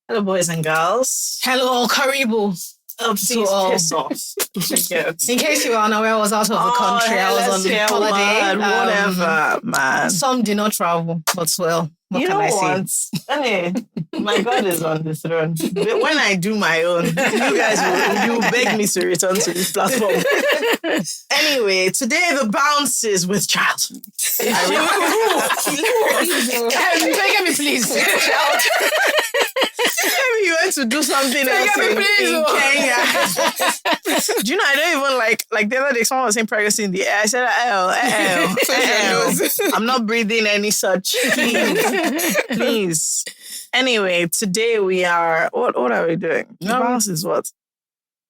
Hello, boys and girls. Hello, Karibu. Please piss off. In case you are unaware, I was out of the country. I was on holiday. Whatever, man. Some did not travel, but well, what You can know I what? say? Anyway, my God is on the throne. But when I do my own, you guys will beg me to return to this platform. Anyway, today the bounce is with child. Beg me, please. Child. Maybe you went to do something else in Kenya. Do you know, I don't even like the other day someone was saying pregnancy in the air. I said, I'm not breathing any such. Please. Anyway, today we are, what are we doing? The bounce is what?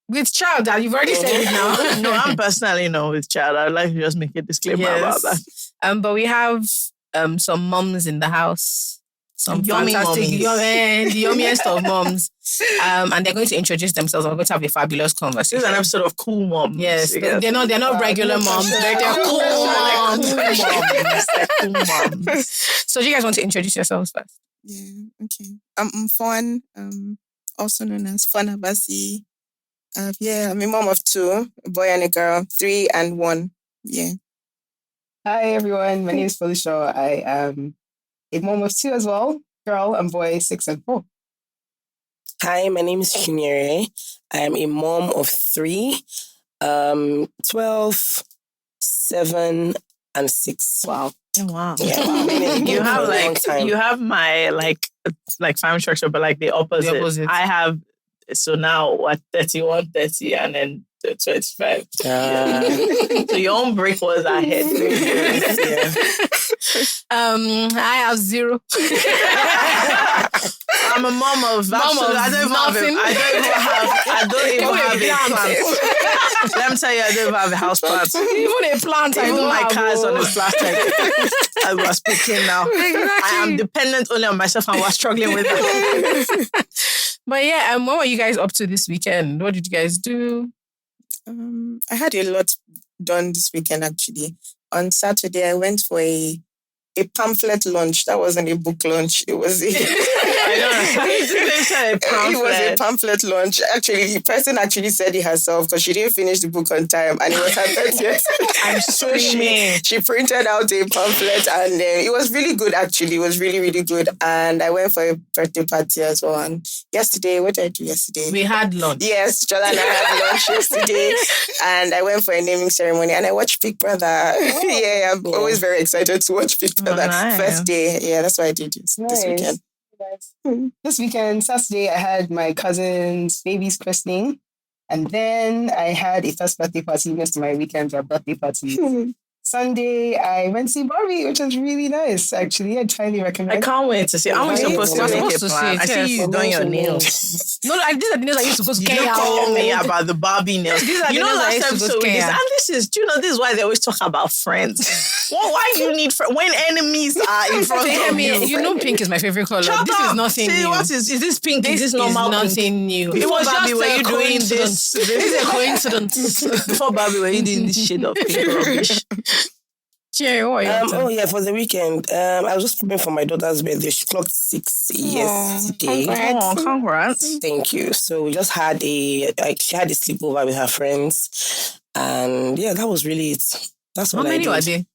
With child, that you've already said it now. No, I'm personally not with child. I'd like to just make a disclaimer about that. But we have some mums in the house. Some Yummy fantastic, mummies. the yummiest of mums. And they're going to introduce themselves. We're going to have a fabulous conversation. This is an episode of Cool Moms. Yes, they're not regular moms. They're cool moms. They're cool moms. So do you guys want to introduce yourselves first? Yeah, okay. I'm Mfon, also known as Mfonabasi. I'm a mom of 2, a boy and a girl, 3 and 1. Yeah. Hi everyone, my name is Folusho. I am a mom of 2 as well, girl and boy, 6 and 4. Hi, my name is Chinyere. I am a mom of 3, 12, 7, and 6. Wow. Wow. Yeah. You have my like family structure, but like the opposite. I have, so now what, 31, 30, and then 25. So your own break was ahead. Yeah. I have 0. I'm a mom of I don't even have a plant. Let me tell you, I don't even have a house plant. Even a plant, I Even don't my have. car is on its last time. As we're speaking now. I am dependent only on myself and we're struggling with that. But yeah, what were you guys up to this weekend? What did you guys do? I had a lot done this weekend, actually. On Saturday, I went for a pamphlet launch. That wasn't a book launch. It was a... It was a pamphlet launch. Actually, the person actually said it herself because she didn't finish the book on time and it was her 30th. I'm so she printed out a pamphlet and it was really good, actually. It was really, really good. And I went for a birthday party as well. And yesterday, what did I do yesterday? We had lunch. Yes, Jollz and I had lunch yesterday. And I went for a naming ceremony and I watched Big Brother. I'm always very excited to watch Big Brother. Nice. First day. Yeah, that's what I did this weekend. Nice. This weekend, Saturday, I had my cousin's baby's christening. And then I had a first birthday party. Most of my weekends are birthday parties. Sunday, I went to see Barbie, which was really nice, actually. I'd highly recommend. I can't wait to see. Aren't we supposed to make a plan? I see you doing your nails. No, these are the nails I used to go to You Kenya. don't call me about the Barbie nails. These are the nails I last used to go episode to we did, Kenya. and this is why they always talk about friends. Why do you need friends when enemies are in front of you? You know pink is my favorite color. Shut This up. is nothing See, new. what is this pink? This is this normal is pink? nothing new. Before Barbie, were you doing coincidence. this? This is a coincidence. Before Barbie, were you doing this shade of pink rubbish? Cherry, what are you For the weekend, I was just preparing for my daughter's birthday. She clocked 6 yesterday. Congrats. Thank you. So we just had she had a sleepover with her friends. And yeah, that was really it. That's How what many I were did. they?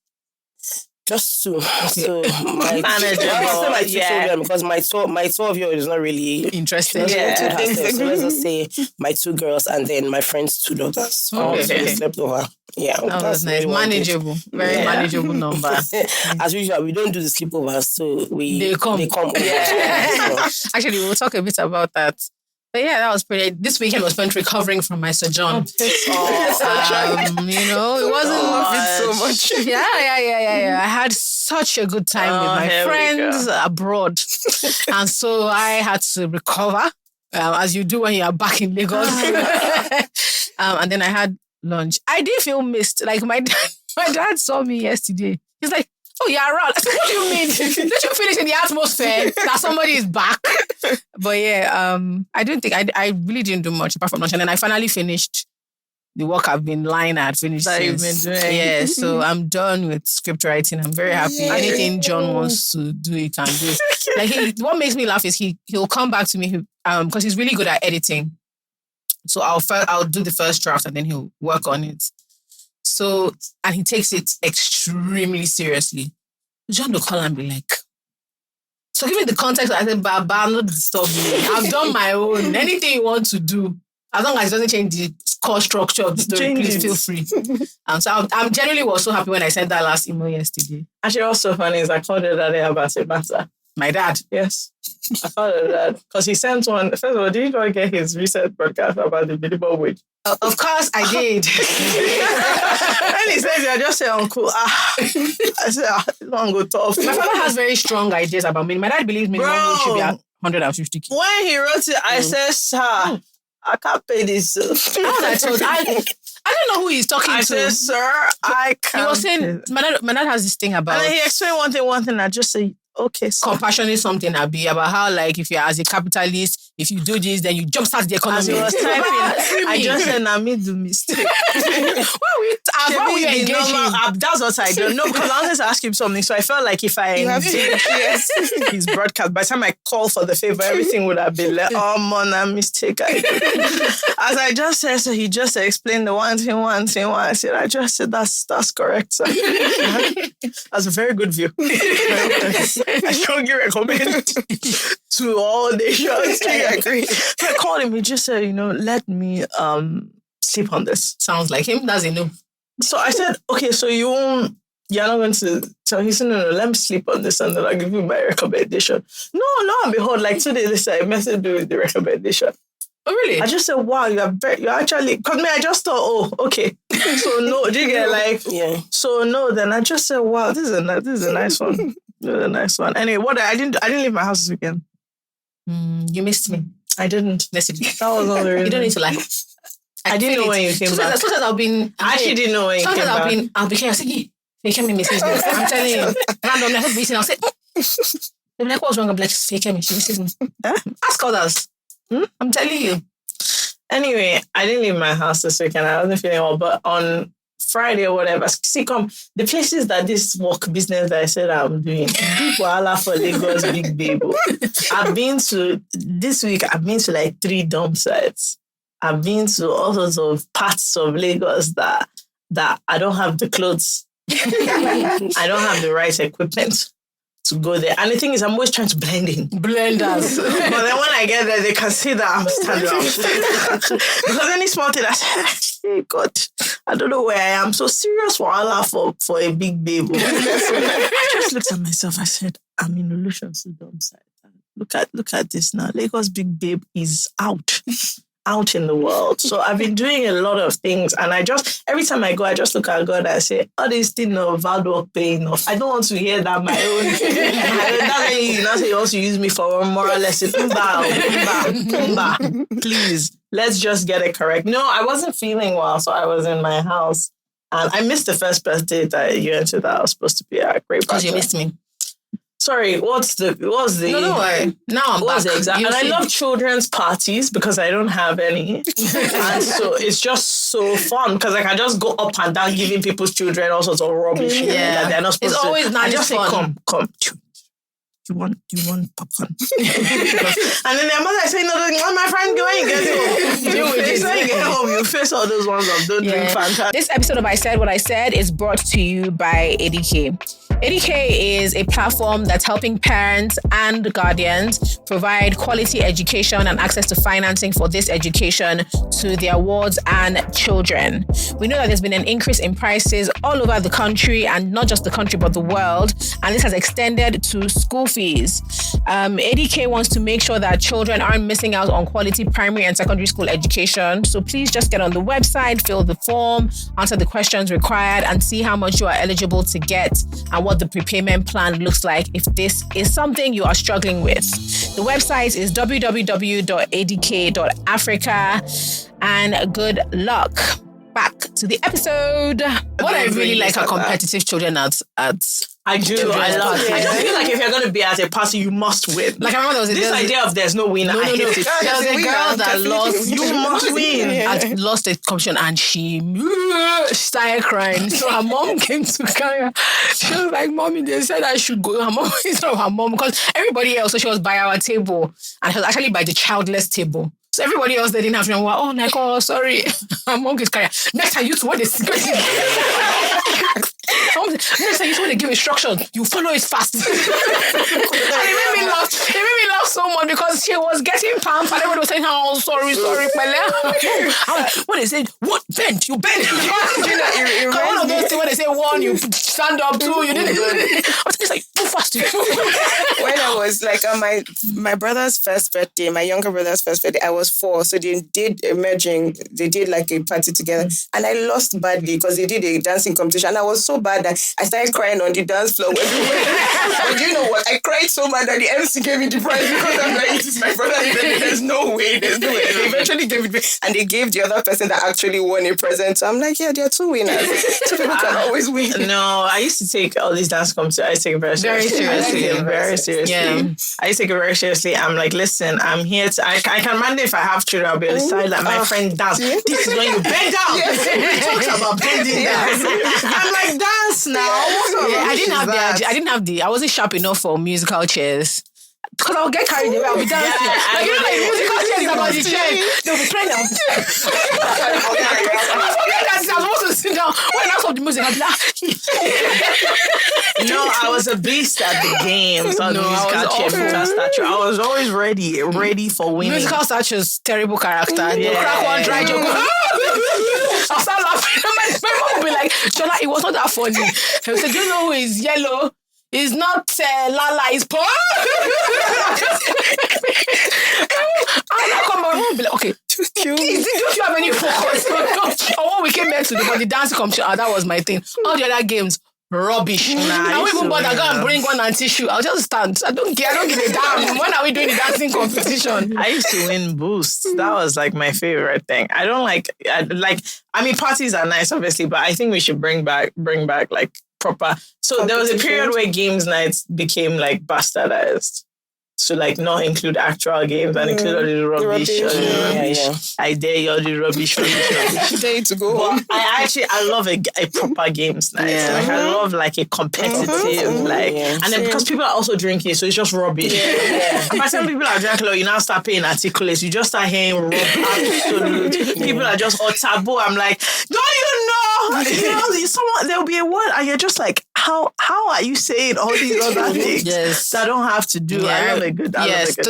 Just 2. So my Manageable, yeah. because my 12-year-old is not really Interesting. Yeah. So let's just say my 2 girls and then my friend's 2 daughters. Okay. So we slept over. Yeah, That was nice. really what I did. Manageable. Very manageable number. As usual, we don't do the sleepovers, so They come. over. Yeah. So, Actually, we'll talk a bit about that. But yeah, that was pretty. This weekend was spent recovering from my sojourn. It wasn't So much. Yeah. I had such a good time with my here we friends abroad. And so I had to recover, as you do when you are back in Lagos. And then I had lunch. I did feel missed. Like my dad saw me yesterday. He's like, "Oh, you're around." I said, "What do you mean? Don't you feel it in the atmosphere that somebody is back?" But yeah, I really didn't do much apart from lunch. And then I finally finished the work I've been lying at. Finished That you've since. been doing. Yeah, so I'm done with script writing. I'm very happy. Yeah. Anything John wants to do, he can do. Like what makes me laugh is he'll come back to me. because he's really good at editing. So I'll do the first draft and then he'll work on it. So, and he takes it extremely seriously. John will call and be like, so give me the context. I said, Baba, not disturb me. I've done my own. Anything you want to do, as long as it doesn't change the core structure of the story, please feel free. So I'm generally was so happy when I sent that last email yesterday. Actually, what's so funny is I called it that day about a matter. My dad? Yes. I called it that because he sent one. First of all, did you not get his recent broadcast about the minimum wage? Of course I did. And he says, I just say, Uncle, I said, don't go tough. My father has very strong ideas about me. My dad believes minimum wage should be 150k. When he wrote it, I said, sir, I can't pay this. I don't know who he's talking to. I said, sir, I can't. He was saying, my dad has this thing about... And then he explained one thing, I just say, okay, sir. Compassion is something, Abi, about how, like, if you're as a capitalist, if you do this, then you jumpstart the economy. As he was typing, I just said, I made the mistake. Why we engaging? That's what I don't know, because I wanted to ask him something, so I felt like if I his broadcast, by the time I call for the favor, everything would have been like, oh, man, a mistake. As I just said, so he just explained the one thing. I said, that's correct, sir. That's a very good view. I strongly recommend to all nations. I agree. So I called him. He just said, let me sleep on this. Sounds like him. That's a no. So I said, okay, so you're not going to tell. He said, no, let me sleep on this and then I'll give you my recommendation. No, and behold, like 2 days later, I messaged you with the recommendation. Oh, really? I just said, wow, you're actually, because I just thought, oh, okay. So no, do you get like, yeah. So no, then I just said, wow, this is a nice one. This is a nice one. Anyway, I didn't leave my house this weekend. You missed me. I didn't. Listen, that was all the reason. You don't need to like. I didn't know when you came back. Sometimes I've been. I actually didn't know when you came back. I'll be here. I say, fake me, misses me. I'm telling you. Randomly, I hope beating. I'll say, they'll be like, what's wrong? I'm like, fake me. She misses me. Ask others. I'm telling you. Anyway, I didn't leave my house this weekend. I wasn't feeling well, but on Friday or whatever, the places that this work business that I said I'm doing, big wahala for Lagos, big baby. This week, I've been to like 3 dump sites. I've been to all sorts of parts of Lagos that I don't have the clothes. I don't have the right equipment to go there. And the thing is, I'm always trying to blend in. Blenders. But then when I get there, they can see that I'm standing up. Because any small thing, I say, hey, God, I don't know where I am. So serious wahala for a big baby. I just looked at myself. I said, I'm in Folusho dump site. Look at this now. Lagos big babe is out in the world. So I've been doing a lot of things, and every time I go, I just look at God and I say, all these things of hard work paying off. I don't want to hear that my own. That's when you say you also use me for a moral lesson. Please, let's just get it correct. No, I wasn't feeling well, so I was in my house. And I missed the first birthday that you went to that I was supposed to be at. Great because you missed me. Sorry, what's the... No, now I'm back. And I love children's parties because I don't have any. And so it's just so fun because I can just go up and down giving people's children all sorts of rubbish that they're not supposed to. It's always nice. I just say, fun. Come. You want popcorn? And then their mother is saying, no, my friend, go and get home. When you get home, you face all those ones of don't drink Fanta. This episode of I Said What I Said is brought to you by ADK. ADK is a platform that's helping parents and guardians provide quality education and access to financing for this education to their wards and children. We know that there's been an increase in prices all over the country, and not just the country, but the world. And this has extended to school fees. ADK wants to make sure that children aren't missing out on quality primary and secondary school education. So please just get on the website, fill the form, answer the questions required, and see how much you are eligible to get and what the prepayment plan looks like if this is something you are struggling with. The website is www.adk.africa, and good luck. Back to the episode. What I really like are competitive children at I do. I love it. I feel like if you're going to be at a party, you must win. Like I remember this idea of there's no winner. I hate it. There was a girl that lost. You must win. Had lost a competition and she started crying. So her mom came to carry her. She was like, "Mommy, they said I should go." Her mom is not her mom because everybody else. So she was by our table and she was actually by the childless table. So everybody else, they didn't have to know, oh, like, oh, sorry. Her mom gets carried. Next time you two want to next time you want to give instructions, you follow it fast. And it made me laugh. It made me laugh so much because she was getting pampered. Everybody was saying, oh, sorry, when they said, what, bend? You bend. One of those things when they say one, you stand up, two, you didn't. I was like, too fast. When I was like on my brother's first birthday, my younger brother's first birthday, I was 4. So they did like a party together. And I lost badly because they did a dancing competition. And I was so bad that I started crying on the dance floor. But you know what? I cried so bad that the MC gave me the prize because I'm like, this is my brother. There's no way. They eventually gave it me. And they gave the other person that actually won a present. So I'm like, yeah, there are 2 winners. 2 people can always win. No, I used to take all these dance competitions. I used to take it very seriously. Very seriously. Yeah. I used to take it very seriously. I'm like, listen, I'm here to, I can mandate if I have children, I'll be on the side like my friend dance. This is when you bend down. Talks about bending down. I'm like, dance now. I wasn't sharp enough for musical chairs. Because I'll get carried away, I'll be dancing. Like, you know, like musical chairs is about the chair. They'll be playing out. I forget that I was supposed to sit down. When I saw the music, I'd be like, no, I was a beast at the games. I was always ready for winning. Musical statues, terrible character. You crack one dry joke. I'll start laughing. My mom will be like, Shola, it was not that funny. He said, you know who is yellow? It's not Lala, it's Paul. I'll come and be like, okay, don't you have any focus? Or when we came back to the dancing competition, that was my thing. All the other games, rubbish. I won't even bother go and bring one and tissue. I'll just stand. I don't care. I don't give a damn. When are we doing the dancing competition? I used to win boosts. That was like my favorite thing. I mean, parties are nice, obviously, but I think we should bring back like proper. So there was a period where games nights became like bastardized. So like not include actual games and include all the rubbish. I dare you all the rubbish. I dare you to go home. I love a proper games night. Yeah. Like I love like a competitive and then because people are also drinking, so it's just rubbish. And by the time people are drinking, you now start paying articulates. You just start hearing absolute. People are just all taboo. I'm like, don't you know? Someone there'll be a word and you're just like, how are you saying all these other things that I don't have to do? I love a good.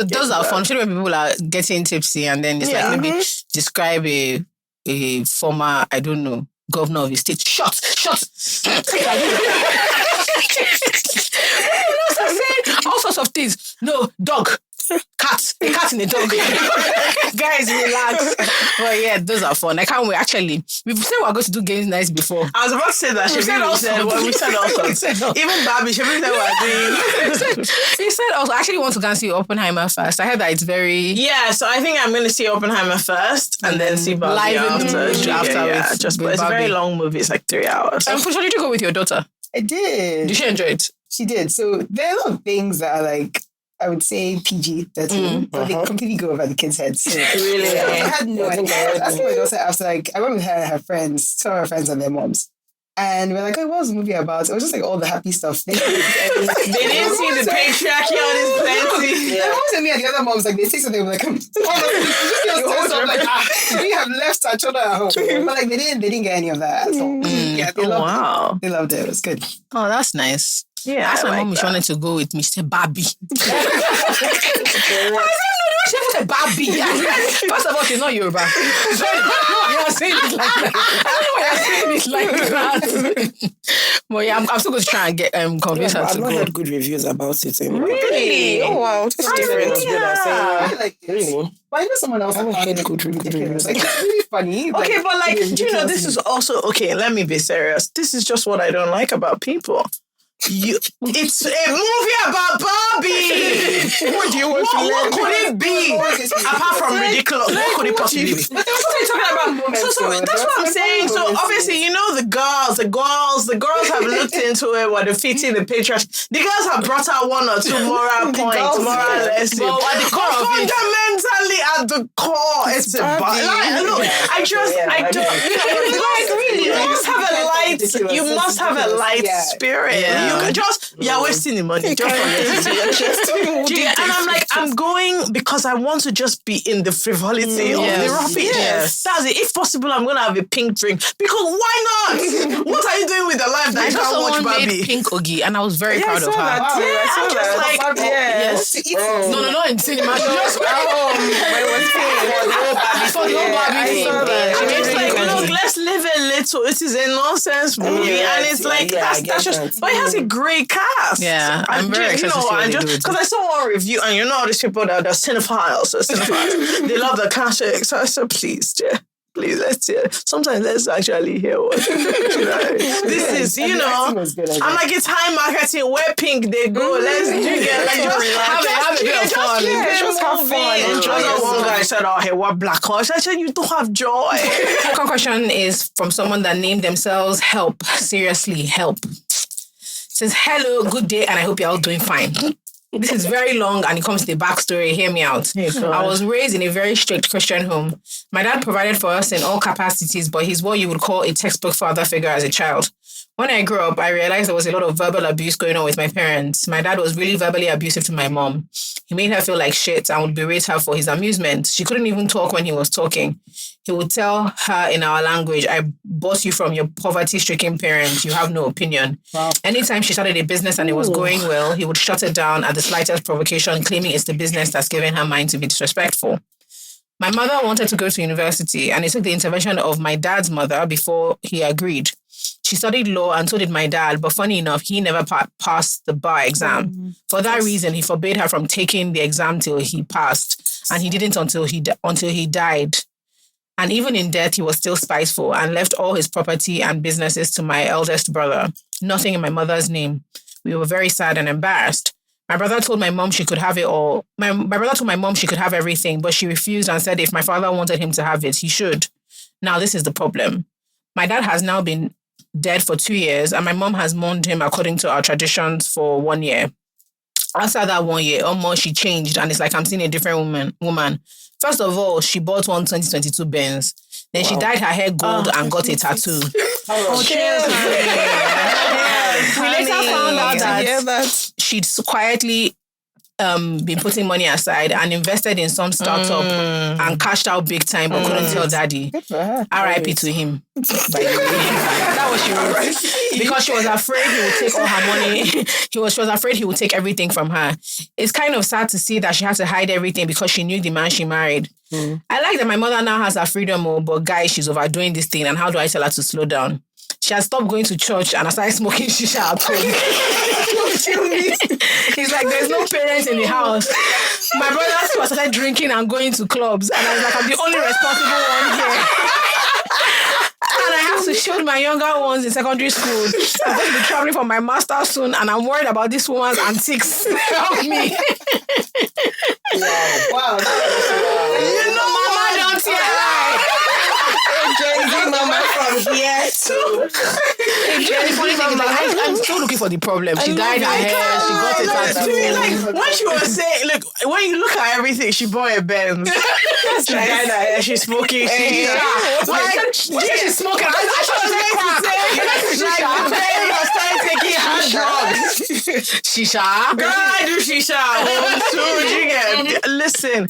Those are fun. When people are getting tipsy and then it's like maybe describe a former, I don't know, governor of the state. Shut. All sorts of things. No, dog. Cat in a dog. Guys, relax. But yeah, those are fun. I can't wait. Actually, we said we were going to do games nights before. I was about to say that. We said also. Even Barbie, she said we're doing. He said also, I actually want to go and see Oppenheimer first. I heard that it's very... Yeah, so I think I'm going to see Oppenheimer first and then see Barbie after. It's a very long movie. It's like 3 hours. And Folusho, did you go with your daughter? I did. Did she enjoy it? She did. So there are a lot of things that are like, I would say PG-13, but they completely go over the kids' heads. So, really? I had no idea. I was asking my daughter after, I went with her and her friends, 2 of her friends and their moms. And we're like, oh, what was the movie about? It was just like all the happy stuff. They didn't see the patriarchy on his plenty. The moms and me and the other moms, like, they say something like, we have left our children at home. But like, they didn't get any of that. So, yeah, they loved it. It was good. Oh, that's nice. Yeah, that's my mom. She wanted to go with Mr. Barbie. I don't know. She was a Barbie. First of all, she's not Yoruba. So I don't know why you're saying it like that. But yeah, I'm still going to try and get convince her to go. I've not heard good reviews about it. Really? Oh wow, that's different. Really? But I know someone else I haven't heard good reviews. Like, it's really funny. Okay, but like, this is also okay. Let me be serious. This is just what I don't like about people. It's a movie about Barbie. What do you want to learn? What could it be? Apart from ridiculous, what could it possibly be? But then what are you talking about moments? So that's what I'm saying. So obviously, you know, the girls have looked into it, what they're fitting the patriarchy. The girls have brought out one or two moral points, moral lessons. But at the core of it, fundamentally at the core, it's about look. I don't. Like really, you must have a light. You must have a light spirit. Yeah. You can you're wasting the money. Just forget. And I'm like, I'm going because I want to just be in the frivolity of the rubbish. Yes. That's it. If possible, I'm going to have a pink drink. Because why not? What are you doing with the life that you can't watch Barbie? Made pink Ogi, and I was very proud of her. I'm just like, yes. No, not in cinema. Just but it was for the whole Barbie thing. I'm just like, look, let's live a little. It is a nonsense movie, and it's like that's just. But it has a great cast. Yeah, I'm very excited to see what they do. Because I saw one review, and you know all these people that are cinephiles. They love the classics. So I said, please, please, let's hear. Sometimes let's actually hear what this is. You know, I'm like, it's high marketing. Where pink they go? Let's do it. Like just have a bit of fun. Just have fun. Enjoy. One guy said, "Oh, hey, what black horse?" I said, "You don't have joy." Second question is from someone that named themselves Help. Seriously, help. Says, hello, good day, and I hope you're all doing fine. This is very long and it comes to the backstory. Hear me out. I was raised in a very strict Christian home. My dad provided for us in all capacities, but he's what you would call a textbook father figure as a child. When I grew up, I realized there was a lot of verbal abuse going on with my parents. My dad was really verbally abusive to my mom. He made her feel like shit and would berate her for his amusement. She couldn't even talk when he was talking. He would tell her in our language, I bought you from your poverty-stricken parents. You have no opinion. Wow. Anytime she started a business and it was going well, he would shut it down at the slightest provocation, claiming it's the business that's given her mind to be disrespectful. My mother wanted to go to university and it took the intervention of my dad's mother before he agreed. She studied law and so did my dad, but funny enough, he never passed the bar exam. For that reason, he forbade her from taking the exam till he passed, and he didn't until he died. And even in death, he was still spiteful and left all his property and businesses to my eldest brother. Nothing in my mother's name. We were very sad and embarrassed. My brother told my mom she could have it all. My brother told my mom she could have everything, but she refused and said if my father wanted him to have it, he should. Now, this is the problem. My dad has now been dead for 2 years, and my mom has mourned him according to our traditions for 1 year. After that 1 year, almost she changed, and it's like I'm seeing a different woman. First of all, she bought one 2022 Benz. Then she dyed her hair gold and got a tattoo. Cheers. We later found out that she'd quietly been putting money aside and invested in some startup and cashed out big time, but couldn't tell daddy. R.I.P. to him. That was she wrote. Because she was afraid he would take all her money. She was afraid he would take everything from her. It's kind of sad to see that she had to hide everything because she knew the man she married. I like that my mother now has her freedom, but guys, she's overdoing this thing, and how do I tell her to slow down? She has stopped going to church and I started smoking shisha at home. He's like, there's no parents in the house. My brothers started drinking and going to clubs, and I was like, I'm the only responsible one here. And I have to shield my younger ones in secondary school. I'm going to be traveling for my master's soon, and I'm worried about this woman's antics. Help me. Wow. You know, Mama, don't say lie. Mama from here too. The funny thing is, like, I'm still looking for the problem. She dyed her hair. She got a tattoo. Like, when she was saying, look, when you look at everything, she bought a Benz. She dyed her hair. She's smoking. She's smoking. I thought she was like crack. Taking hard drugs. Shisha. Girl, I do shisha. Listen.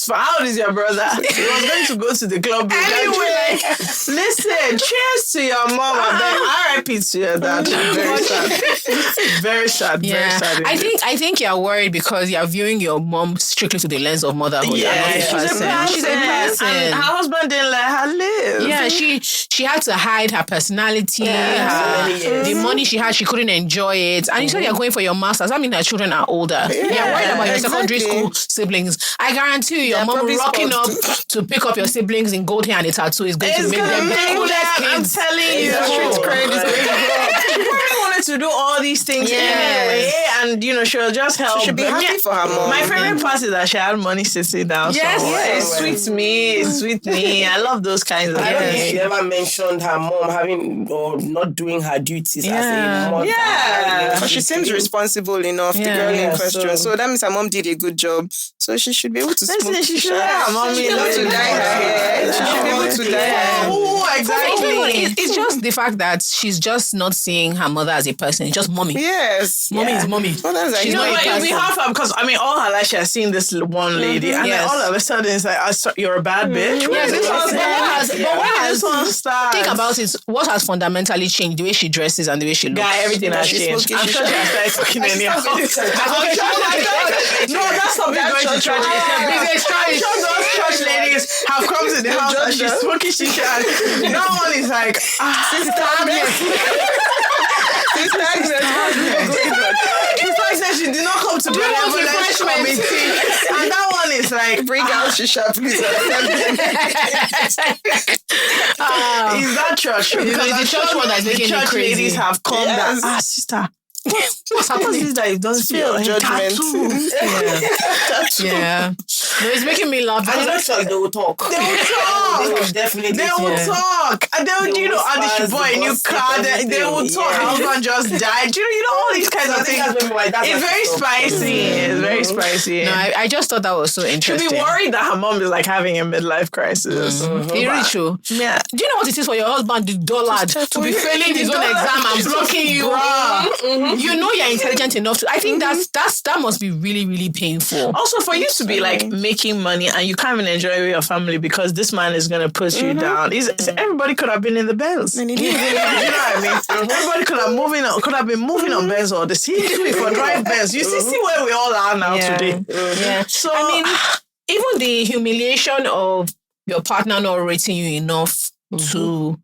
How old is your brother? He was going to go to the club. Anyway, listen, cheers to your mom and then R.I.P. to your dad. Very sad. Very sad. Yeah. Very sad. I think you're worried because you're viewing your mom strictly through the lens of motherhood. Yeah, she's a person. And her husband didn't let her live. Yeah, she had to hide her personality. The money she had, she couldn't enjoy it. And you said you're going for your masters. I mean, her children are older. You're worried about your secondary school siblings. I guarantee your mom rocking up to pick up your siblings in gold hair and a tattoo is going to make them the coolest kids. I'm telling you. Street cred is going to go up. probably wanted to do all these things anyway, and she'll just help. She should be happy for her mom. My favorite part is that she had money sitting down. It sweets me. It sweets me. I love those kinds of things. I don't think she ever mentioned her mom having or not doing her duties as a mother. Yeah, but she seems responsible enough. The girl in question. So that means her mom did a good job. So she should be able to smoke. She should have her mom. She should be able to dye her hair. She should be able to dye her hair. Oh, exactly. It's just the fact that she's just not seeing her mother as a person. It's just mommy. Yes. Mommy is mommy. Well, that's like, but it'll be hard for her because all her life she has seen this one lady, and then all of a sudden it's like, you're a bad bitch. Yes, this one starts. Think about it. What has fundamentally changed? The way she dresses and the way she looks. Yeah, everything has changed. I'm sure she has started fucking anyhow. No, that's something going to church. I'm sure those church ladies have come to the house and she's smoking shisha. No one is like, Sister Agnes. Sister Agnes, she did not come to benevolence committee. And that one is like, bring out shisha, please. Is that church? Because the church one that's making church it crazy. ladies have come that, sister. What's happening? That it doesn't feel judgment. Yeah. No, it's making me laugh. And it's not like they will talk. They will talk. Definitely. They will talk. And they will, and she bought a new car. They will talk. Her husband just died. All these kinds of things. It's very spicy. It's very spicy. No, I just thought that was so interesting. She'll be worried that her mom is like having a midlife crisis. Very true. Yeah. Do you know what it is for your husband, the dullard, to be failing his own exam and blocking you? You know you're intelligent enough to. I think that must be really, really painful. Also, for you to be like making money and you can't even enjoy with your family because this man is gonna push you down. Everybody could have been in the Benz. You know what I mean? Everybody could have been moving on Benz or the CD for drive Benz. You see where we all are now today. Yeah. So I mean, even the humiliation of your partner not rating you enough to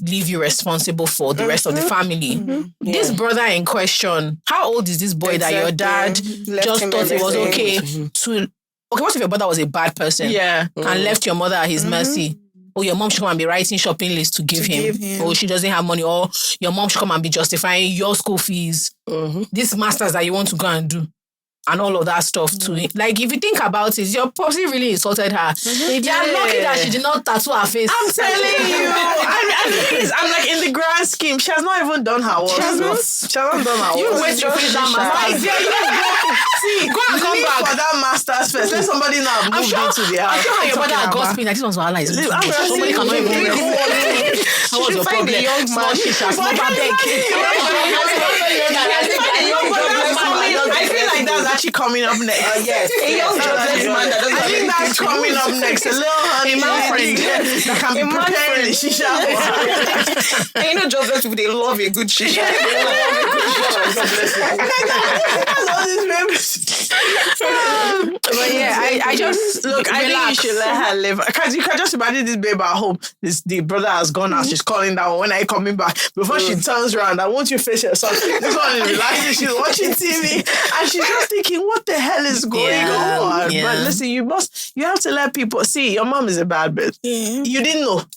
leave you responsible for the rest of the family. This brother in question, how old is this boy that your dad just thought it was okay to... Okay, what if your brother was a bad person? Yeah. And left your mother at his mercy? Or your mom should come and be writing shopping lists to give him. Or she doesn't have money. Or your mom should come and be justifying your school fees. This masters that you want to go and do. And all of that stuff too. Like, if you think about it, your posse really insulted her. You're lucky that she did not tattoo her face. I'm telling you. I'm like, in the grand scheme, she has not even done her work. She has not done her work. You wait to finish that master's. See, go and come back for that master's first. Let somebody now move into the house. I'm sure your brother had gossiping like this one's Wahala. Somebody cannot even do it. How was your problem? A young man. I feel like that's actually coming up next. Yes. A young jobless man that doesn't I think that's coming up next. A little honey friend that can be preparing the shisha. And you know, jobless people, they love a good shisha. They love a good shisha. But yeah, I just look. I think you should let her live because you can just imagine this babe at home. The brother has gone out. She's calling down. When are you coming back? Before she turns around, I want you to face yourself. This one is relaxing. She's watching TV and she's just thinking, what the hell is going on? Yeah. But listen, you have to let people see. Your mom is a bad bitch. Yeah. You didn't know. What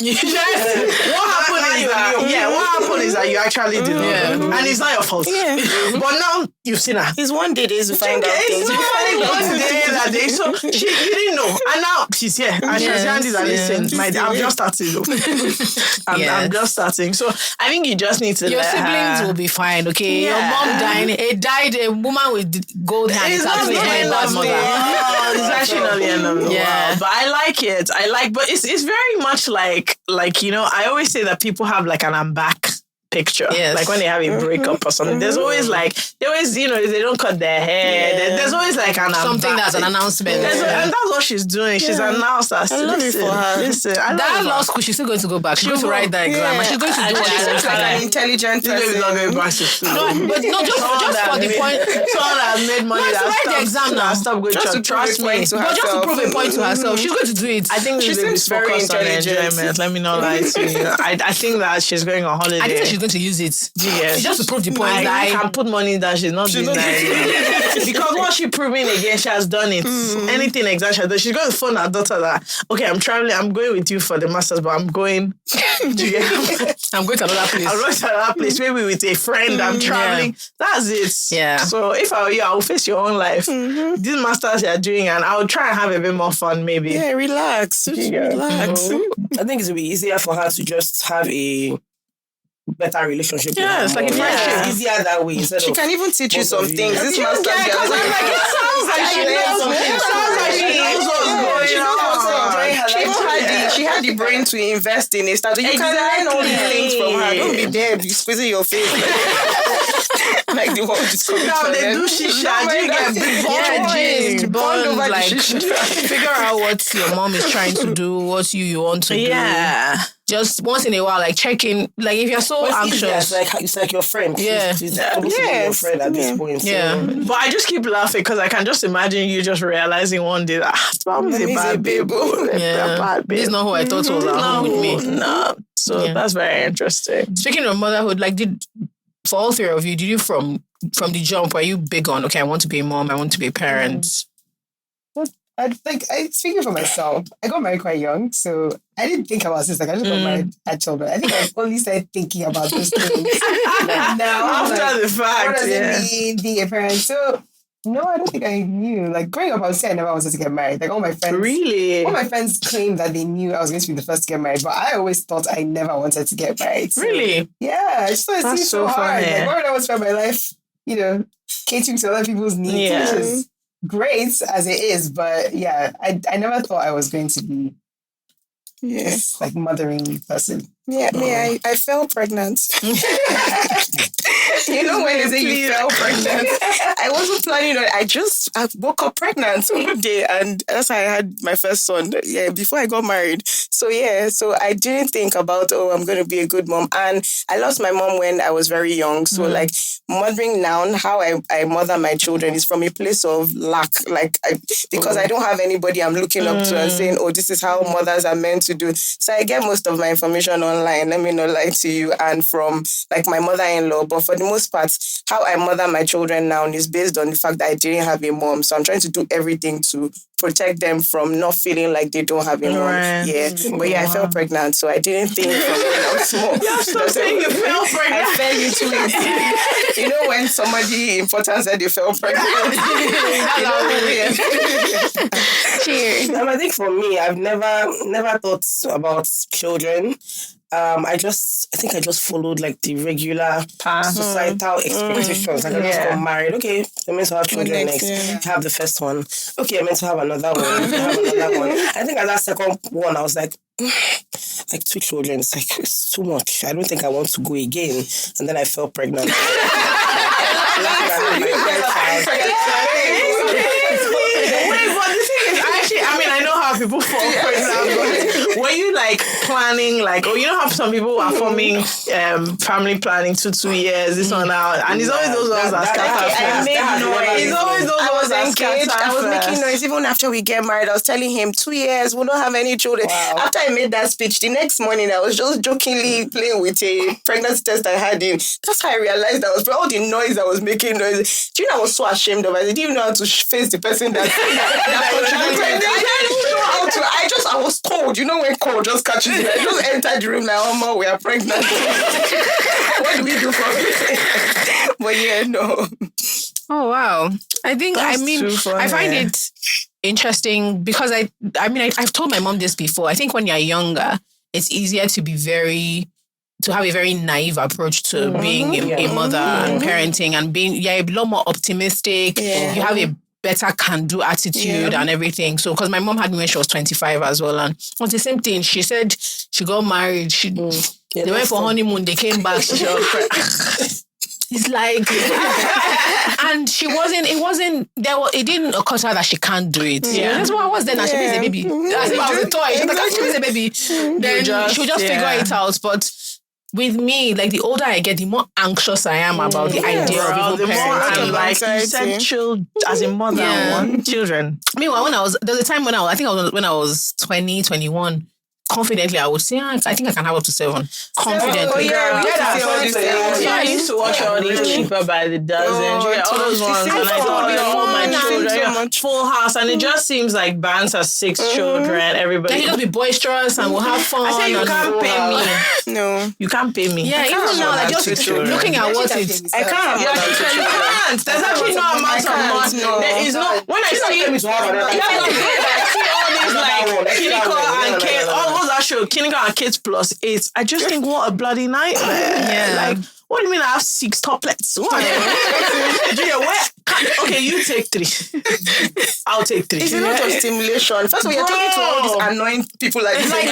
happened is that you actually didn't know, and it's not your fault. Yeah. But now you've seen her. It's one day to find out things. That day. So you didn't know, and now she's here, and she's handed and listen. I'm just starting. I'm just starting. So I think you just need to. Your siblings will be fine, okay? Yeah. Your mom died. A woman with gold hair. It's not the end of the world. It's actually not the end of the world. But I like it. But it's very much like I always say that people have like an I'm back picture. Yes. Like when they have a breakup or something. There's always they don't cut their hair. Yeah. There's always like something that's an announcement. And that's what she's doing. She's announced that. I love it for her. Listen, that law school, she's still going to go back. She's going to write that exam. And she's going to do what she's like an intelligent person. She's not going back to school. But no, just for the point. Someone that has made money that write the exam now. Stop going to trust me. But just to prove a point to herself. She's going to do it. I think she seems very intelligent. Let me not lie to you. I think that she's going on holiday. I think she's going to use it. Yes. Just to prove the point that I can put money down. She's not doing that. Because what she proving again, she has done it. Anything exactly. She's going to phone her daughter that, okay, I'm traveling. I'm going with you for the masters, but I'm going. I'm going to another place. I'm going to another place. Maybe with a friend. I'm traveling. Yeah. That's it. Yeah. So if I were you, I will face your own life. These masters you're doing, and I will try and have a bit more fun. Maybe. Yeah, relax. Relax. I think it would be easier for her to just have a better relationship. Yeah, it's like a friendship. It's easier that way. She can even teach you some things. This master, because I'm like, it sounds like she knows. It sounds like she knows what's going on. She had the brain to invest in it. You can learn all these things from her. Don't be there, be squeezing your face like the world is coming. Now they do shisha. You get big bond, like figure out what your mom is trying to do, what you want to do. Yeah. Just once in a while, like checking, like if you're so anxious. It's like your friend. Yeah. She's supposed to be your friend at this point. So. Yeah. But I just keep laughing because I can just imagine you just realizing one day that mom is a bad babe. Yeah. This is not who I thought was at home with me. No. So that's very interesting. Speaking of motherhood, like for all three of you, did you from the jump, were you big on, okay, I want to be a mom, I want to be a parent? Speaking for myself, I got married quite young, so I didn't think about this. Like, I just got married at children. I think I only started thinking about those things now. After the fact, what does it mean being a parent? So, no, I don't think I knew. Like, growing up, I would say I never wanted to get married. Like, all my friends... Really? All my friends claimed that they knew I was going to be the first to get married, but I always thought I never wanted to get married. So, really? Yeah, I just thought it seemed so hard. Funny. Like, why would I want to spend my life, catering to other people's needs? Yeah. Which is great as it is, but yeah, I never thought I was going to be this like mothering person. Yeah, I fell pregnant. When they say you fell pregnant, I wasn't planning on it. I woke up pregnant one day, and that's how I had my first son. Yeah, before I got married. So I didn't think about, I'm going to be a good mom. And I lost my mom when I was very young. So like mothering now, how I mother my children is from a place of lack. Like because I don't have anybody I'm looking up to and saying, this is how mothers are meant to do. So I get most of my information online. Let me not lie to you, and from like my mother-in-law. But for the most part, how I mother my children now is based on the fact that I didn't have a mom. So I'm trying to do everything to protect them from not feeling like they don't have a mom. Right. Yeah. But I fell pregnant, so I didn't think from when I was small. Stop saying you fell pregnant. I fell into it. When somebody important said they fell pregnant. Cheers. I think for me, I've never thought about children. I think I just followed like the regular societal expectations. Like I just got married. Okay, I'm meant to have children next. Have the first one. Okay, I'm meant to have another one. Have another one. I think at that second one, I was like 2 children. It's too much. I don't think I want to go again. And then I fell pregnant. I know how people fall pregnant. Were you like planning, how some people are forming family planning 2 years, this one out, and it's always those ones that scatter. I made noise. It's always those ones that scatter. I was making noise even after we get married. I was telling him 2 years, we don't have any children. Wow. After I made that speech, the next morning I was just jokingly playing with a pregnancy test I had in. That's how I realized that was all the noise I was making. Noise. Do you know I was so ashamed of it? I didn't even know how to face the person that contributed. I didn't know how to. I was cold. When cold just catches you. I just entered the room like, Mom, we are pregnant. What do we do for it? But yeah, no. Oh wow! I find it interesting because I've told my mom this before. I think when you're younger, it's easier to have a very naive approach to being a mother and parenting, and you're a lot more optimistic. Yeah. You have a better can-do attitude and everything. So, because my mom had me when she was 25 as well, and it was the same thing. She said she got married. They went for honeymoon. They came back. It's like, and it didn't occur to her that she can't do it. Yeah. That's what I was then. She was a baby. As if I was a toy. She was a baby. Then she'll just figure it out. But with me, like the older I get, the more anxious I am about the idea of even parenting. Like you said, as a mother, I want children. Meanwhile, there was a time when I was 20, 21, confidently, I would say, I think I can have up to 7. Confidently. I used to watch all these Cheaper by the Dozen. All those ones. And I thought, all my children, Full House. And it just seems like bands has 6 children. Everybody. Then you just be boisterous and we'll have fun. I said, you can't pay me. No. You can't pay me. Yeah, even now, like just looking at what it's... I can't. You can't. There's actually no amount of money. There is no... When I see all these like Kinika and Kate, all those that show Kinika and Kate plus 8, I just think what a bloody nightmare. Yeah. Like, what do you mean I have 6 toplets? What? Okay, you take 3. I'll take 3. It's a lot of stimulation. First of all, you're talking to all these annoying people like this. I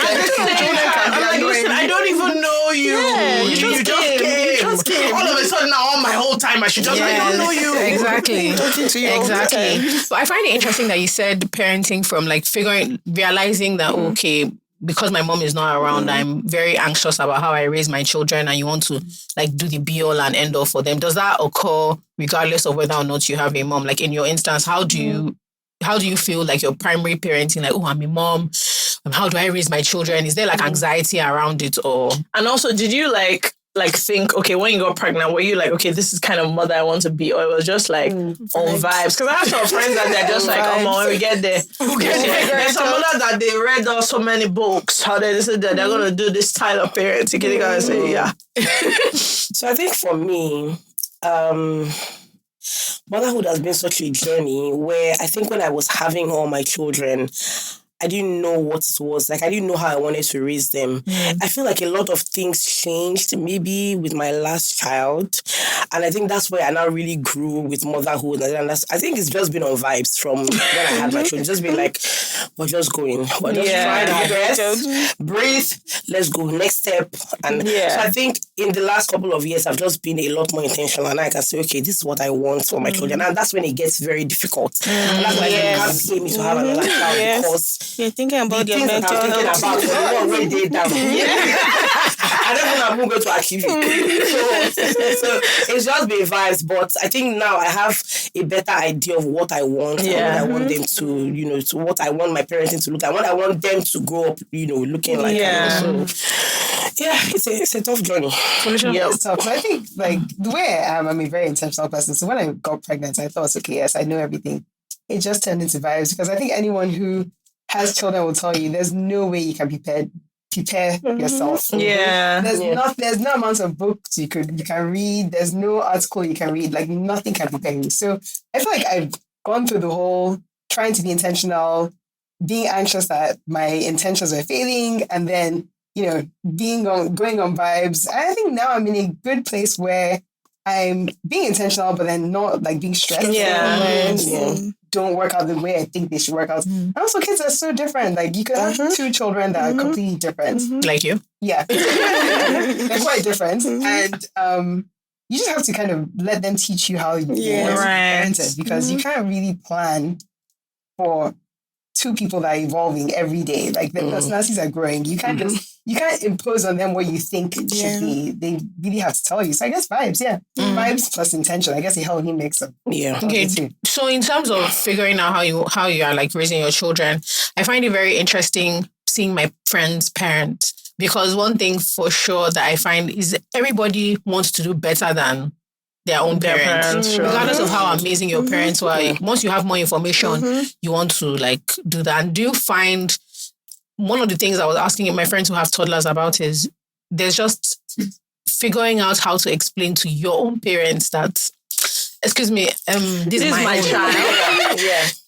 don't even know you. Yeah, you just came. All of a sudden now, all my whole time, I should just, I don't know you. Exactly. Talking to you Exactly. But I find it interesting that you said parenting from like realizing that, okay, because my mom is not around, I'm very anxious about how I raise my children, and you want to like do the be all and end all for them. Does that occur regardless of whether or not you have a mom? Like in your instance, how do you feel like your primary parenting, like, oh, I'm a mom, how do I raise my children? Is there like anxiety around it? Or and also, did you like think, okay, when you got pregnant, were you like, okay, this is kind of mother I want to be, or it was just like on vibes? Because I have some friends that they're just like, oh, when we get there, there's some mothers that they read so many books, how they said that they're going to do this style of parenting. Can you guys say, yeah? So I think for me, motherhood has been such a journey where I think when I was having all my children, I didn't know what it was. Like, I didn't know how I wanted to raise them. I feel like a lot of things changed, maybe with my last child. And I think that's where I now really grew with motherhood. And I think it's just been on vibes from when I had my children. Just been like, we're just going. We're just trying our best. Breathe. Let's go. Next step. And so I think in the last couple of years, I've just been a lot more intentional. And I can say, okay, this is what I want for my children. And that's when it gets very difficult. And that's why you can't pay me to have another child because you're thinking about the things that I'm thinking about the one way they down. I don't know I'm going to achieve it. So it's just been vibes. But I think now I have a better idea of what I want and what I want them to, to what I want my parenting to look like, what I want them to grow up, looking like. So it's a tough journey. It's tough. But I think like the way I am, I'm a very intentional person. So when I got pregnant, I thought, okay, yes, I know everything. It just turned into vibes because I think anyone who has children will tell you there's no way you can prepare yourself. Yeah. There's no amount of books you can read. There's no article you can read. Like nothing can prepare you. So I feel like I've gone through the whole trying to be intentional, being anxious that my intentions are failing, and then going on vibes. And I think now I'm in a good place where I'm being intentional, but then not like being stressed. Don't work out the way I think they should work out. And also kids are so different. Like you could have 2 children that are completely different. like you? Yeah. They're quite different. And you just have to kind of let them teach you how you want to parent it, because you can't really plan for 2 people that are evolving every day. Like their personalities are growing. You can't you can't impose on them what you think it should be. They really have to tell you. So I guess vibes, vibes plus intention. I guess a healthy mix of okay. So in terms of figuring out how you are like raising your children, I find it very interesting seeing my friends parent, because one thing for sure that I find is everybody wants to do better than their own parents. Regardless of how amazing your parents were, once you have more information, you want to like do that. And do you find one of the things I was asking my friends who have toddlers about is there's just figuring out how to explain to your own parents that, excuse me, this is my child.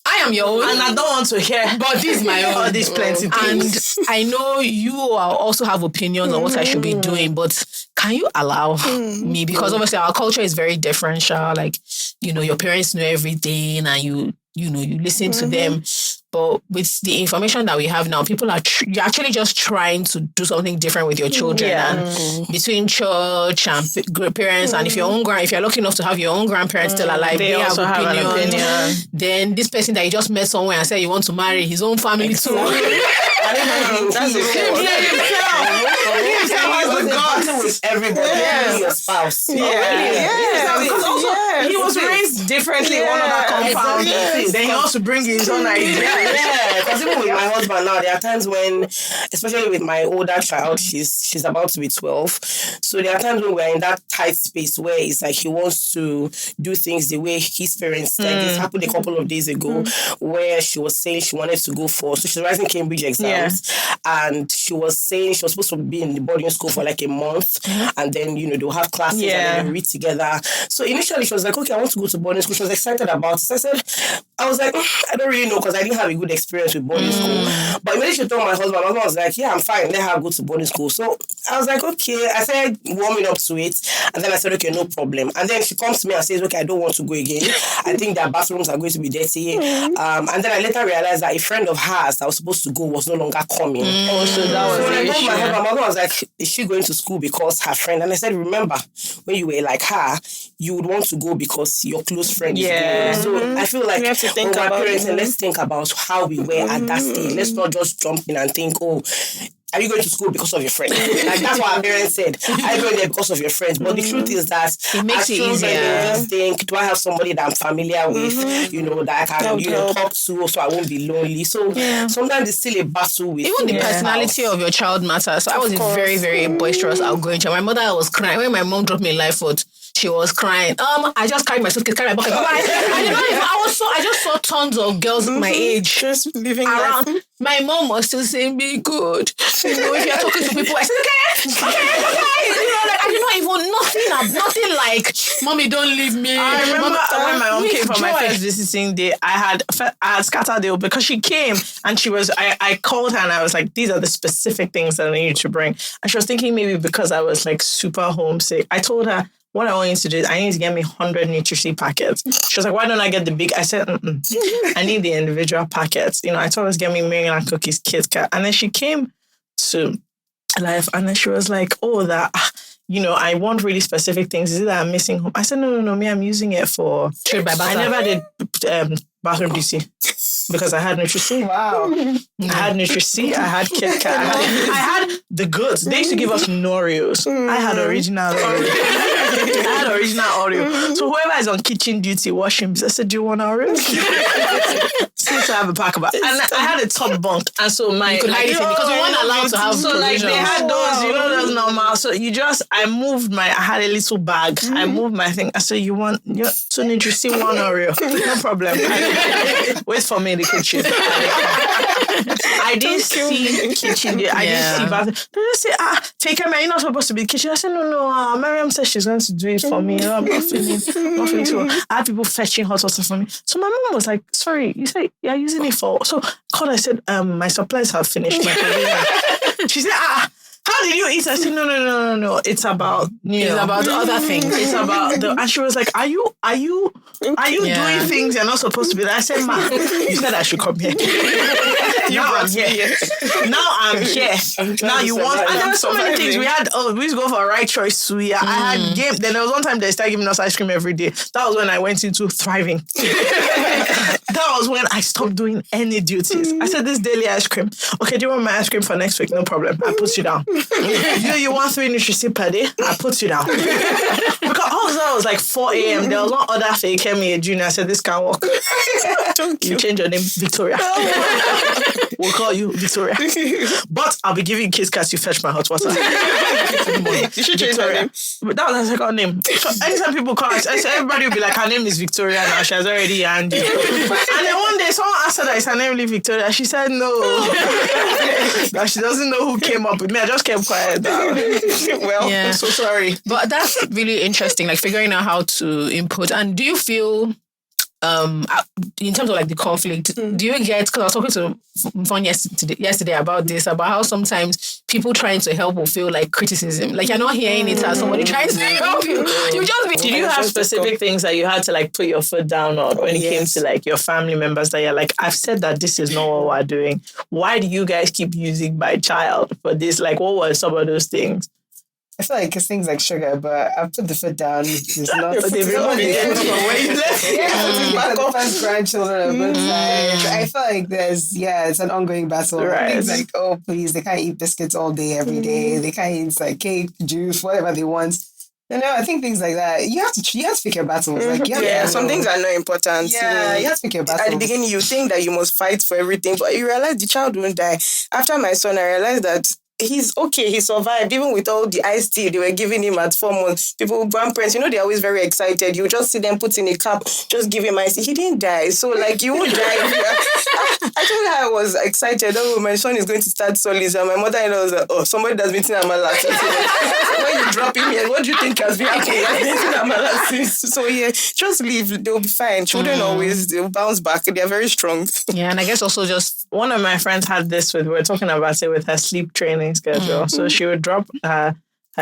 I am your own. And I don't want to hear. But this is my own. All these plenty things. And I know you also have opinions on what I should be doing, but can you allow me? Because obviously our culture is very differential. Like, your parents know everything and you listen to them. But with the information that we have now, people are you're actually just trying to do something different with your children. And between church and parents, and if you're lucky enough to have your own grandparents still alive, they also have an opinion. Then this person that you just met somewhere and said you want to marry, his own family too. everybody, including your spouse. Because also he was raised differently in one other compound. Then he also bring his own idea. Because even with my husband now, there are times when, especially with my older child, she's about to be 12. So there are times when we're in that tight space where it's like he wants to do things the way his parents did. This happened a couple of days ago where she was saying she wanted to go so she's writing Cambridge exams, and she was saying she was supposed to be in the boarding school for like a month, and then they'll have classes and then read together. So initially she was like, okay, I want to go to boarding school. She was excited about it. So I was like, I don't really know because I didn't have a good experience with boarding school. But immediately she told my husband was like, yeah, I'm fine, let her go to boarding school. So I was like, okay. I said warming up to it, and then I said, okay, no problem. And then she comes to me and says, okay, I don't want to go again. I think their bathrooms are going to be dirty. And then I later realized that a friend of hers that was supposed to go was no longer coming. So that was the issue. My mother was like, is she going to school because her friend? And I said, remember, when you were like her, you would want to go because your close friend is going. So I feel like we have to think about parents and let's think about how we were at that stage. Let's not just jump in and think, oh, are you going to school because of your friend? Like that's what our parents said. Are you going there because of your friends? But the truth is that it makes it easier. Just think, do I have somebody that I'm familiar with, that I can talk to so I won't be lonely? So sometimes it's still a battle with even the personality of your child matters. So I was a very, very boisterous, outgoing child. My mother was crying. When my mom dropped me in life foot, she was crying. I just carried my suitcase, carried my bucket. I just saw tons of girls my age just living around. life. My mom was still saying, be good. If you're talking to people, I said, okay. I did not even, nothing like, mommy, don't leave me. I remember when my mom came for my first visiting day, I had scattered it because she came and she was, I called her and I was like, these are the specific things that I need you to bring. And she was thinking maybe because I was like super homesick. I told her, what I want you to do is I need to get me 100 Nutri-C packets. She was like, why don't I get the big? I said, I need the individual packets. I told her to get me Maryland cookies, Kit Kat. And then she came to life and then she was like, I want really specific things. Is it that I'm missing home? I said, no, me, I'm using it for trade by butter. I never did bathroom duty because I had Nutri-C. Wow. I had Nutri-C. I had Kit Kat. I had the goods. They used to give us Noreos. I had original Oreo. So whoever is on kitchen duty washing, I said, do you want Oreos? Since I have a pack of it. And I had a top bunk. And so you could hide it because we weren't allowed to have so like they had those, those normal. So I moved I had a little bag. I moved my thing. I said, you want 2 Nutri-C, 1 Oreo. No problem. Wait for me in the kitchen. I didn't see kitchen. I didn't see bathroom. They just say, take care, man. You're not supposed to be in the kitchen. I said, no. Miriam said she's going to do it for me. I'm not feeling too. I had people fetching hot water for me. So my mom was like, sorry, you say you're using it for. So I said, my supplies have finished. She said, how did you eat? I said, no. It's about it's about other things. It's about and she was like, are you doing things you're not supposed to be? I said, ma, you said I should come here. Now I'm here. Now you want, and there were so many things. We used to go for a right choice suya. I had game. Then there was one time they started giving us ice cream every day. That was when I went into thriving. That was when I stopped doing any duties. I said, this daily ice cream. Okay, do you want my ice cream for next week? No problem. I put you down. You want 3 Nutri-C per day? I put you down. Because also it was like 4 a.m. There was one other fake me junior. I said, this can't work. You change your name, Victoria. We'll call you Victoria. But I'll be giving you Kit Kat. You fetch my hot water. You should change her name. But that was her second name. So anytime people call, everybody will be like, her name is Victoria now. She has already earned it. And then one day someone asked her that is her name really Victoria. She said no. That she doesn't know who came up with me. I just kept quiet. Well, I'm so sorry. But that's really interesting, like figuring out how to input. And do you feel in terms of like the conflict, do you get, because I was talking to Mfon yesterday about this, about how sometimes people trying to help will feel like criticism. Like you're not hearing it as somebody trying to help you. You just be. Did you have specific things that you had to like put your foot down on when it came to like your family members that you're like, I've said that this is not what we're doing. Why do you guys keep using my child for this? Like what were some of those things? I feel like it's things like sugar, but I've put the foot down. It's not. They've removed it from where you left it. The first grandchildren are good side. I feel like it's an ongoing battle. Right. Things like, oh, please, they can't eat biscuits all day, every day. They can't eat like cake, juice, whatever they want. I think things like that. You have to pick your battles. Like, some things are not important. Yeah, you have to pick your battles. At the beginning, you think that you must fight for everything, but you realize the child won't die. After my son, I realized that he's okay. He survived, even with all the iced tea they were giving him at 4 months. People, grandparents, they're always very excited. You just see them put in a cup, just give him iced tea. He didn't die, so like you won't die. I told her I was excited. Oh, my son is going to start solids, and my mother-in-law was like, oh, somebody that's been eating amala. When you drop him here, what do you think has been happening? I've been eating amala since. So just leave. They'll be fine. Children they'll bounce back. They're very strong. Yeah, and I guess also just one of my friends had this we were talking about it with her sleep training schedule. So she would drop her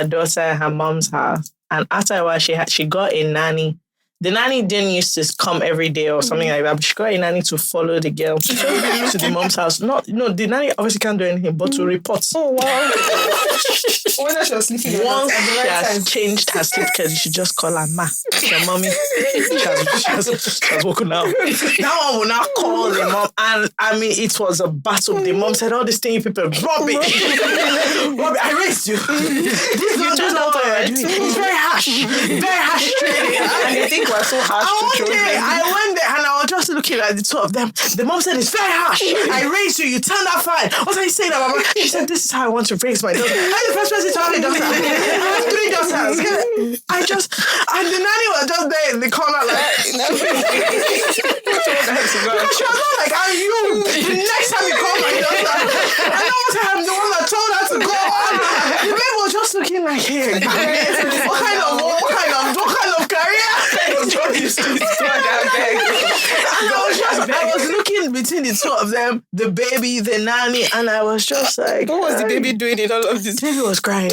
daughter at her mom's house, and after a while she got a nanny. The nanny didn't used to come every day or something like that, but she got a nanny to follow the girl to the mom's house. No, the nanny obviously can't do anything but to report. Oh wow! When she was sleeping, once she has changed her sleep schedule, you should just call her ma. Your mommy, she has woken up. That one will now call the mom, and I mean it was a battle. The mom said, "All these things, people, Robbie, I raised you. This you just know what you're doing. It's very harsh training." And they think we're so harsh to children. I went there and I was just looking at the two of them. The mom said, "It's very harsh. I raised you. You turned out fine. What are you saying, Mama?" She said, "This is how I want to raise my daughter." I'm the first person to have a daughter. I have 3 daughters. And the nanny was just there in the corner like, she was not like, "Are you? The next time you call my daughter, I know what I'm the one that told her to go on." The baby was just looking like, "Hey, what kind of career?" I was looking between the two of them, the baby, the nanny, and I was just like, what was the baby doing in all of this? The baby was crying.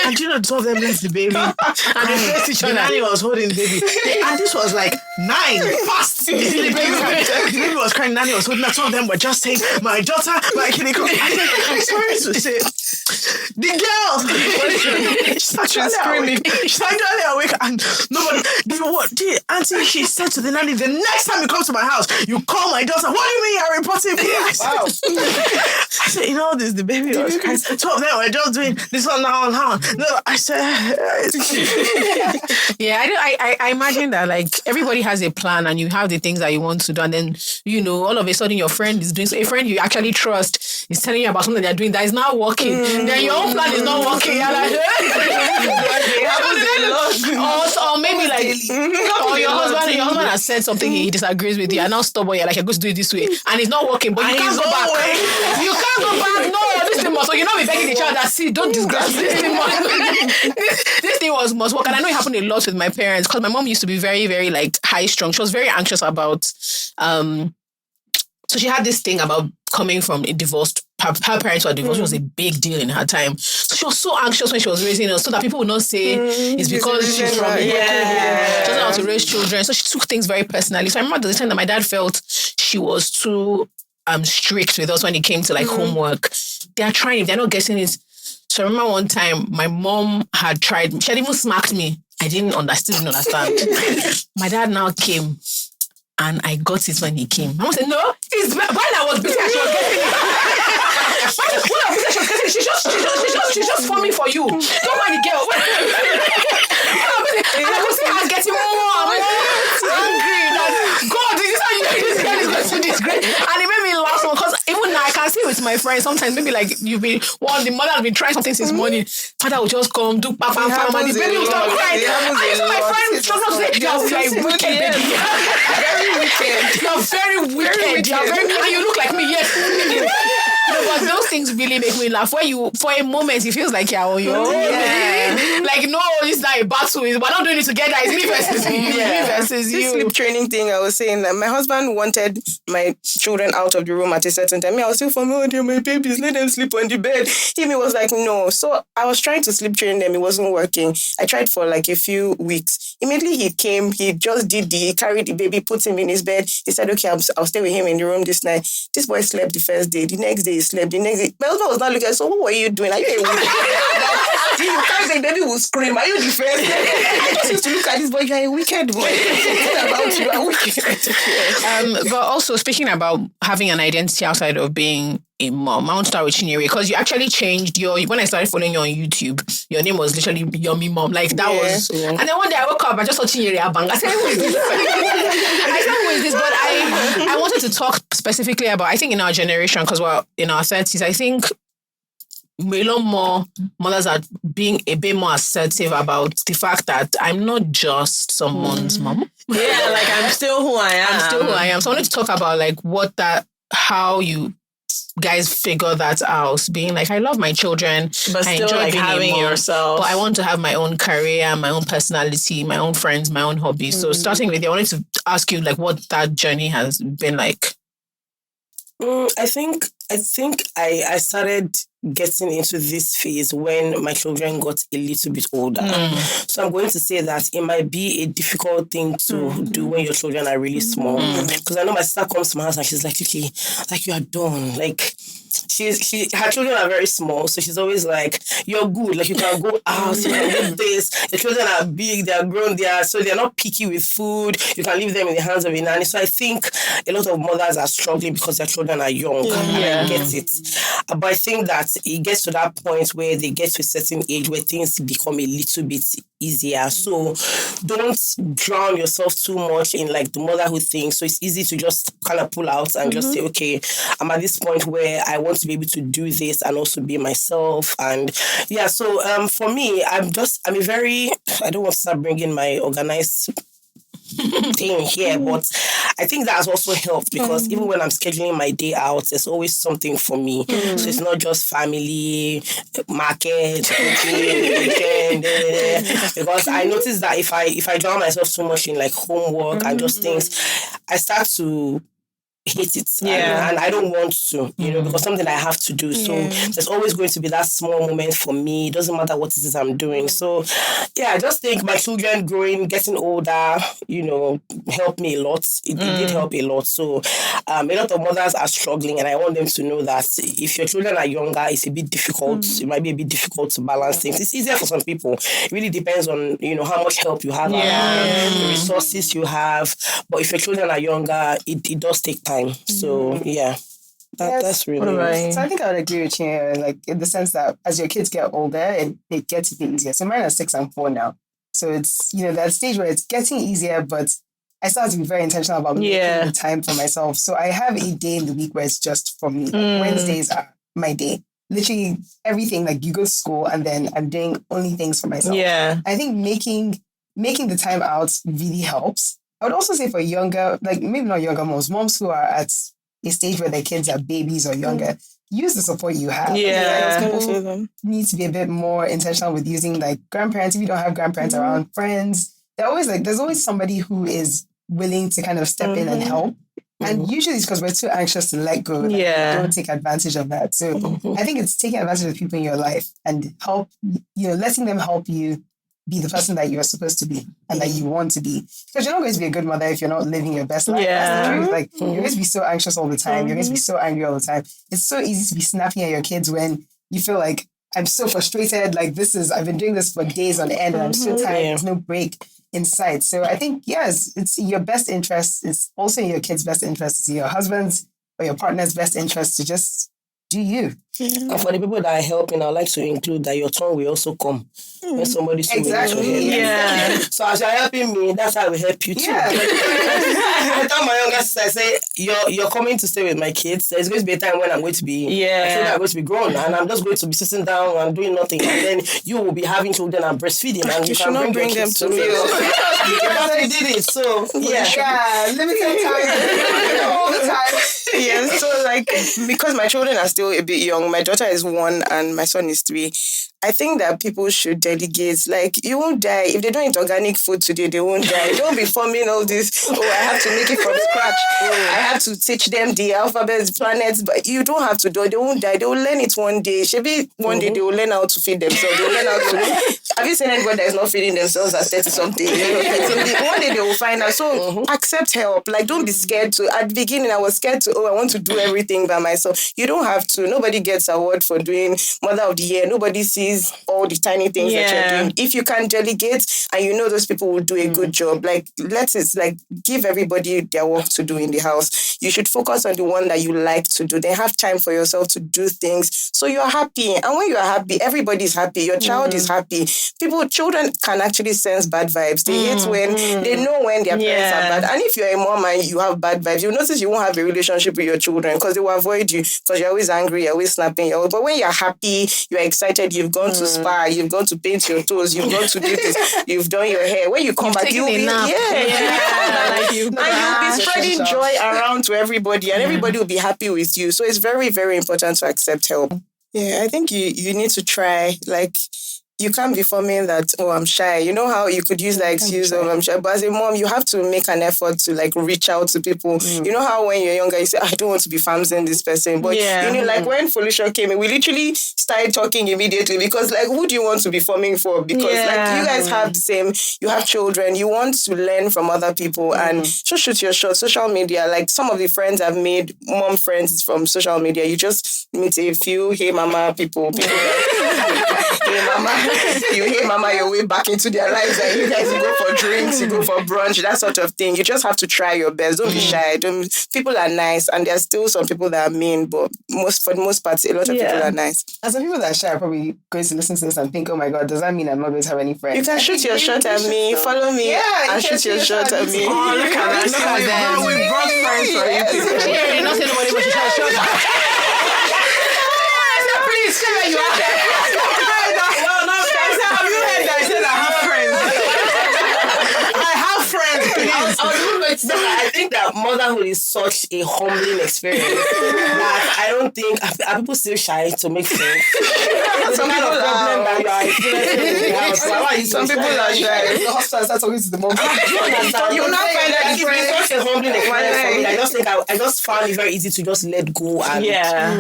And the two of them left the baby. And the nanny was holding the baby. And this was like 9 past. The baby was crying. Nanny was holding. The two of them were just saying, "My daughter, my kidney." I'm sorry to say, the girl, she's actually awake, and nobody. The auntie, she said to the nanny, "The next time you come to my house, you call my daughter." "What do you mean you're reporting me?" I said, this, the baby was crying. Two of them were just doing this one now and now. No, I said, yeah, I imagine that like everybody has a plan and you have the things that you want to do, and then all of a sudden your friend is doing, so a friend you actually trust is telling you about something they're doing that is not working. Then your own plan is not working. You're like, or maybe like, or your husband has said something he disagrees with you, and now stubborn. You're like, "You're going to do it this way," and it's not working, but you can't go back. You can't go back. No, this thing must. So you're not be begging the child that, "See, don't disgrace this thing must." This thing must work, and I know it happened a lot with my parents because my mom used to be very, very like high strung. She was very anxious about. So she had this thing about coming from a divorced. Her parents were divorced. It was a big deal in her time. So she was so anxious when she was raising us, so that people would not say it's because she's from she doesn't know how to raise children. So she took things very personally. So I remember the time that my dad felt she was too strict with us when it came to like homework. They are trying, if they're not getting it. So I remember one time my mom had tried, she had even smacked me. I didn't understand. My dad now came. And I got it when he came. Mama said, "No, it's when I was busy and she was getting it." When I was busy, she was getting it. She's just forming for you. Don't mind the girl. And I could see her getting more angry. Like, God, this is how you do this girl is going to do this great. And it made me laugh because even now I can see with my friends, sometimes maybe like the mother has been trying something since morning. Father will just come, do pam, and the baby will start crying. And you see my friends struggle to say, "You're wicked, baby." You're very wicked. And you look like me, yes. But those things really make me laugh. For a moment, it feels like you're on your own. Yeah. Like, no, it's not a battle. We're not doing it together. It's me versus you. Me versus you. This sleep training thing, I was saying that my husband wanted my children out of the room at a certain time. I was still from, "Oh, they're my babies. Let them sleep on the bed." He was like, "No." So I was trying to sleep train them. It wasn't working. I tried for like a few weeks. Immediately he came. He just he carried the baby, put him in his bed. He said, "Okay, I'll stay with him in the room this night." This boy slept the first day. The next day he slept. The next day, my husband was not looking. "So what were you doing? Are you a You can't say baby will scream. Are you the first? I just used to look at this boy, you're a wicked boy. What about you? Are wicked. But also, speaking about having an identity outside of being a mom, I want to start with Chinyere because you actually changed when I started following you on YouTube, your name was literally Yummy Mom. Like that was. Yeah. And then one day I woke up, I just saw Chinyere Abang. I said, who is this? Who is this? But I wanted to talk specifically about, I think in our generation, because we're in our 30s, I think a lot more mothers are being a bit more assertive about the fact that I'm not just someone's mom. Yeah, like I'm still who I am. So I wanted to talk about how you guys figure that out, being like, I love my children, but I still enjoy like being having a mom, yourself. but I want to have my own career, my own personality, my own friends, my own hobbies. So starting with you, I wanted to ask you like what that journey has been like. I think I started getting into this phase when my children got a little bit older. So I'm going to say that it might be a difficult thing to do when your children are really small. Because I know my sister comes to my house and she's like, okay, like you are done. Like her children are very small, so she's always like, you're good, like you can go out, you can do this. The children are big, they are grown, so they're not picky with food. You can leave them in the hands of a nanny. So I think a lot of mothers are struggling because their children are young, and I get it. But I think that it gets to that point where they get to a certain age where things become a little bit easier. So don't drown yourself too much in like the motherhood thing. So it's easy to just kind of pull out and just say, okay, I'm at this point where I want to be able to do this and also be myself. And yeah, so for me, I don't want to start bringing my organized thing here, but I think that has also helped because even when I'm scheduling my day out, there's always something for me. So it's not just family, market, weekend, because I notice that if I drown myself too much in like homework and just things, I start to hate it. And I don't want to, because something I have to do. So there's always going to be that small moment for me. It doesn't matter what it is I'm doing. So yeah, I just think my children growing, getting older, helped me a lot. It did help a lot. So a lot of mothers are struggling, and I want them to know that if your children are younger, it's a bit difficult. It might be a bit difficult to balance things. It's easier for some people. It really depends on, how much help you have around, the resources you have. But if your children are younger, it does take time. So yeah, that's really right. So I think I would agree with you, like in the sense that as your kids get older, it gets a bit easier. So mine are 6 and 4 now. So it's, that stage where it's getting easier, but I still have to be very intentional about making the time for myself. So I have a day in the week where it's just for me. Like Wednesdays are my day. Literally everything, like you go to school and then I'm doing only things for myself. Yeah. I think making the time out really helps. I would also say for younger, like maybe not younger moms who are at a stage where their kids are babies or younger, use the support you have. Yeah. People need to be a bit more intentional with using like grandparents. If you don't have grandparents around, friends, there's always somebody who is willing to kind of step in and help. And usually it's because we're too anxious to let go. Don't take advantage of that. So I think it's taking advantage of people in your life and letting them help you be the person that you're supposed to be and that you want to be. Because you're not going to be a good mother if you're not living your best life. That's the truth. Like, you're going to be so anxious all the time. You're going to be so angry all the time. It's so easy to be snapping at your kids when you feel like, I'm so frustrated. Like, I've been doing this for days on end and I'm so tired. There's no break in sight. So I think, yes, it's in your best interest. It's also in your kids' best interest. It's in your husband's or your partner's best interest to just do you. And for the people that are helping, I'd like to include that your turn will also come when somebody's willing to help. Yeah. So as you're helping me, that's how I will help you too. Yeah. I tell my younger sister, I say, you're coming to stay with my kids. There's going to be a time when I'm going to be, my children are going to be grown, and I'm just going to be sitting down and doing nothing. And then you will be having children and breastfeeding, and you should not bring them to me. You did it. So yeah, limited time all the time. Yeah. So like, because my children are still a bit young. My daughter is 1 and my son is 3. I think that people should delegate. Like, you won't die. If they don't eat organic food today, they won't die. Don't be forming all this, I have to make it from scratch. I have to teach them the alphabets, planets. But you don't have to do it. They won't die. They will learn it one day. Maybe one day they will learn how to feed themselves. They will learn how to... Have you seen anybody that is not feeding themselves at 30-something? One day they will find out. So accept help. Like, don't be scared to... At the beginning, I was scared to, I want to do everything by myself. You don't have to. Nobody gets gets award for doing Mother of the Year. Nobody sees all the tiny things that you're doing. If you can delegate and you know those people will do a good job, like give everybody their work to do in the house. You should focus on the one that you like to do. Then have time for yourself to do things so you're happy. And when you're happy, everybody's happy. Your child is happy. Children can actually sense bad vibes. They hate when they know when their parents are bad. And if you're a mom and you have bad vibes, you'll notice you won't have a relationship with your children because they will avoid you because you're always angry, you're always snapping. But when you're happy, you're excited, you've gone to spa, you've gone to paint your toes, you've gone to do this, you've done your hair. When you come back, you'll be you'll be spreading joy around to everybody and everybody will be happy with you. So it's very, very important to accept help. Yeah, I think you need to try, you can't be forming that, I'm shy. You know how you could use the excuse of I'm shy. But as a mom, you have to make an effort to reach out to people. You know how when you're younger, you say, I don't want to be famsing this person. But when Folusho came in, we literally started talking immediately because who do you want to be forming for? Because you guys have the same, you have children, you want to learn from other people and just shoot your shot. Social media, some of the friends I've made, mom friends from social media, you just meet a few hey mama people hey mama. You hear mama your way back into their lives and you guys go for drinks, you go for brunch, that sort of thing. You just have to try your best. Don't be shy. People are nice and there's still some people that are mean, but for the most part, a lot of people are nice. And some people that are shy are probably going to listen to this and think, oh my God, does that mean I'm not going to have any friends? You can shoot your shot at me, follow me, and shoot your shot at me. Oh, look at that. We brought friends for you people. Chinyere, not anybody but you shout shot. Please, say where you are there. I think that motherhood is such a humbling experience that I don't think are people still shy to make sense. Some people are shy. The hospital starts talking to the mom. You'll not find that it's such a humbling experience for me. I just found it very easy to just let go. And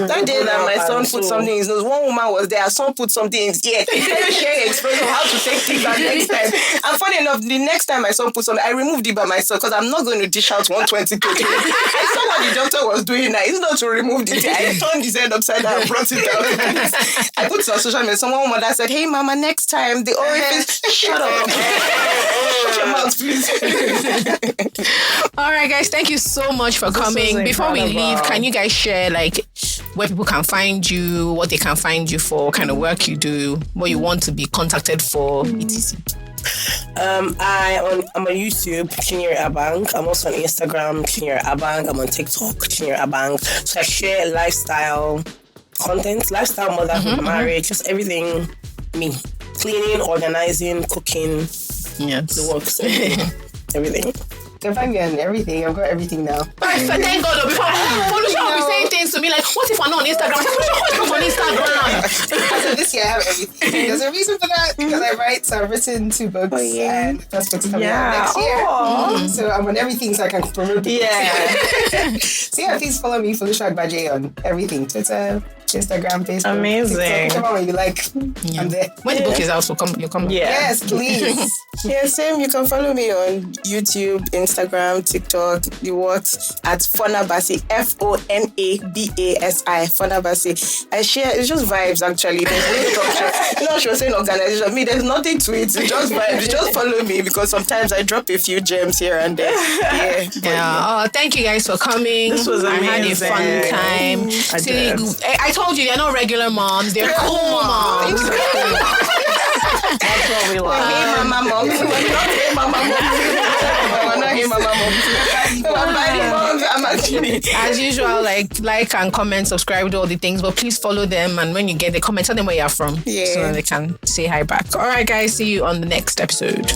that day that my son put something in his nose, one woman was there, her son put something in his ear. Sharing experience of how to take things back next time. And funny enough, the next time my son put something, I removed it by myself because I'm not going to dish out 120 kg. I saw what the doctor was doing now. It's not to remove the tear. I turned his head upside down and brought it down. I put it on social media. Someone mother said, hey mama, next time the orifice, shut up. Shut your mouth, please. All right, guys, thank you so much for coming. Before we leave, can you guys share where people can find you, what they can find you for, what kind of work you do, what you want to be contacted for, etc.? I'm on YouTube, Chinyere Abang. I'm also on Instagram, Chinyere Abang. I'm on TikTok, Chinyere Abang. So I share lifestyle content, lifestyle, motherhood, marriage, just everything. Me, cleaning, organizing, cooking, the works, everything. You can find me on everything. I've got everything now. Thank God. Before Folusho will be saying things to me like, what if I'm not on Instagram? Folusho is not on Instagram. So this year I have everything. There's a reason for that because I write. So I've written 2 books and the first book's coming out next year. So I'm on everything so I can promote the So please follow me, Folusho Agbaje, on everything. Twitter, Instagram, Facebook, amazing. TikTok, whichever one you like. I'm there. When the book is out, you'll come. Yes, please. Same. You can follow me on YouTube, Instagram, TikTok, the works at Mfonabasi, Fonabasi. Mfonabasi. I share. It's just vibes actually. There's no structure. She was saying organization. Me, there's nothing to it. It's just vibes. Just follow me because sometimes I drop a few gems here and there. Oh, thank you guys for coming. This was amazing. I had a fun time. I told you they're not regular moms. They're cool moms. That's what we love. Hey, mama, mom. We're not hey, mama, mom. We're not hey, mama, mom. I'm actually. As usual, like and comment, subscribe to all the things, but please follow them. And when you get the comment, tell them where you're from, so they can say hi back. All right, guys. See you on the next episode.